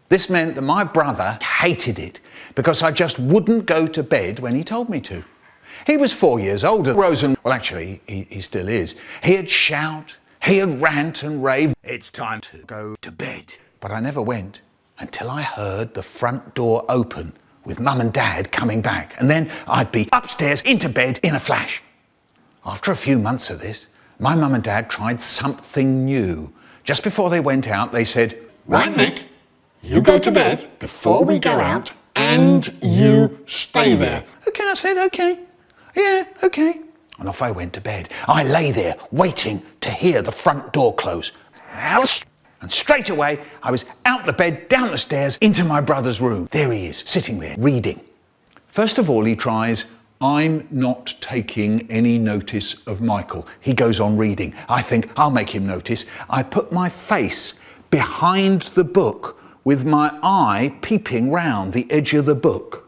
This meant that my brother hated it because I just wouldn't go to bed when he told me to. He was 4 years older. Well, actually, he still is. He'd shout, he'd rant and rave. It's time to go to bed. But I never went until I heard the front door open with Mum and Dad coming back. And then I'd be upstairs into bed in a flash. After a few months of this, my Mum and Dad tried something new. Just before they went out, they said, "Right, Nick, you go to bed before we go out and you stay there." "Okay," I said, "okay. Yeah, okay." And off I went to bed. I lay there waiting to hear the front door close. And straight away, I was out the bed, down the stairs, into my brother's room. There he is, sitting there, reading. First of all, he tries, "I'm not taking any notice of Michael." He goes on reading. I think, I'll make him notice. I put my face behind the book with my eye peeping round the edge of the book.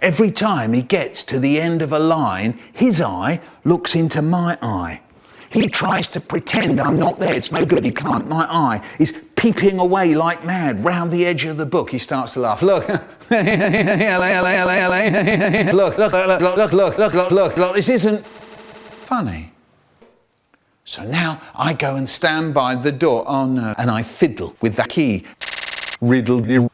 Every time he gets to the end of a line, his eye looks into my eye. He tries to pretend I'm not there. It's no good, he can't. My eye is peeping away like mad round the edge of the book. He starts to laugh. Look. Look, this isn't funny. So now I go and stand by the door. Oh no. And I fiddle with the key. Riddle.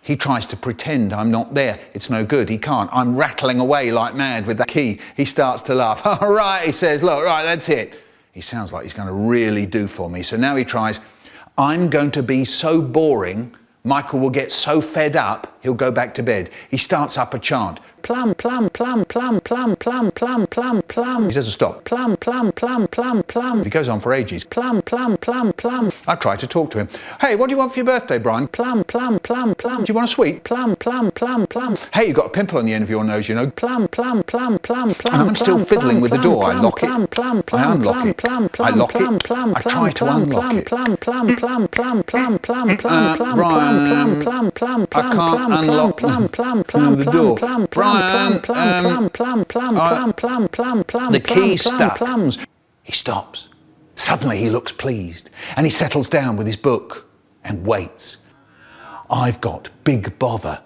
He tries to pretend I'm not there. It's no good, he can't. I'm rattling away like mad with the key. He starts to laugh. "All right," he says, "look, right, that's it." He sounds like he's going to really do for me. So now he tries, "I'm going to be so boring, Michael will get so fed up, he'll go back to bed." He starts up a chant. Plum, plum, plum, plum, plum, plum, plum, plum, plum. He doesn't stop. Plum, plum, plum, plum, plum. He goes on for ages. Plum, plum, plum, plum. I try to talk to him. "Hey, what do you want for your birthday, Brian?" Plum, plum, plum, plum. "Do you want a sweet?" Plum, plum, plum, plum. "Hey, you got a pimple on the end of your nose, you know." Plum, plum, plum, plum, plum. And I'm still fiddling with the door. I lock it. I unlock it. I lock it. I try to unlock it. Plum, plum, plum, plum, plum, plum, plum, plum, plum, plum, plum, I can't unlock the door. The key stuck. He stops. Suddenly he looks pleased and he settles down with his book and waits. I've got big bother.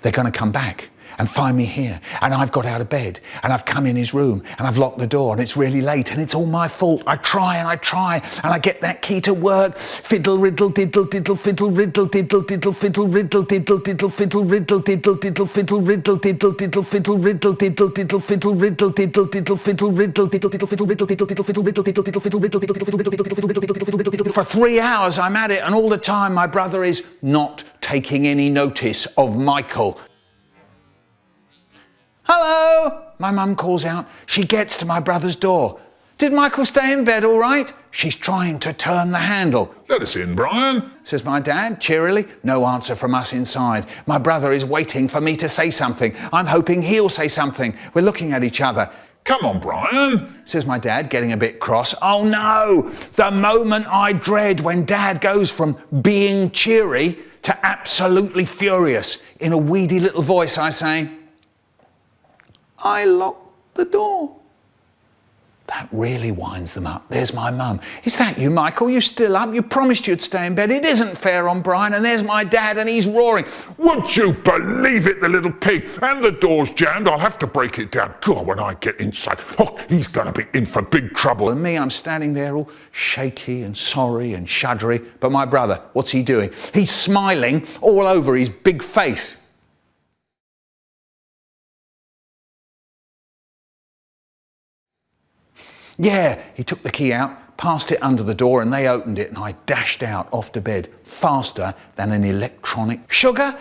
They're going to come back and find me here, and I've got out of bed and I've come in his room and I've locked the door and it's really late and it's all my fault. I try and I get that key to work. Fiddle, riddle, diddle, diddle, fiddle, riddle, diddle, diddle, fiddle, riddle, diddle, diddle, fiddle, riddle, diddle, diddle, fiddle, riddle, diddle, diddle, fiddle, riddle, diddle, diddle, fiddle, riddle, diddle, diddle, fiddle, riddle, diddle, diddle, fiddle, riddle, diddle, diddle, fiddle, riddle, diddle, diddle, fiddle, riddle, diddle, diddle, fiddle, riddle, diddle, diddle, fiddle, riddle, diddle, diddle, fiddle, riddle. For 3 hours I'm at it, and all the time my brother is not taking any notice of Michael. "Hello," my mum calls out. She gets to my brother's door. "Did Michael stay in bed all right?" She's trying to turn the handle. "Let us in, Brian," says my dad cheerily. No answer from us inside. My brother is waiting for me to say something. I'm hoping he'll say something. We're looking at each other. "Come on, Brian," says my dad, getting a bit cross. Oh no, the moment I dread when Dad goes from being cheery to absolutely furious. In a weedy little voice I say, "I locked the door." That really winds them up. There's my mum. "Is that you, Michael? You still up? You promised you'd stay in bed. It isn't fair on Brian." And there's my dad and he's roaring. "Would you believe it, the little pig? And the door's jammed. I'll have to break it down. God, when I get inside, he's going to be in for big trouble." And me, I'm standing there all shaky and sorry and shuddery. But my brother, what's he doing? He's smiling all over his big face. Yeah, he took the key out, passed it under the door, and they opened it, and I dashed out off to bed faster than an electronic. "Sugar?"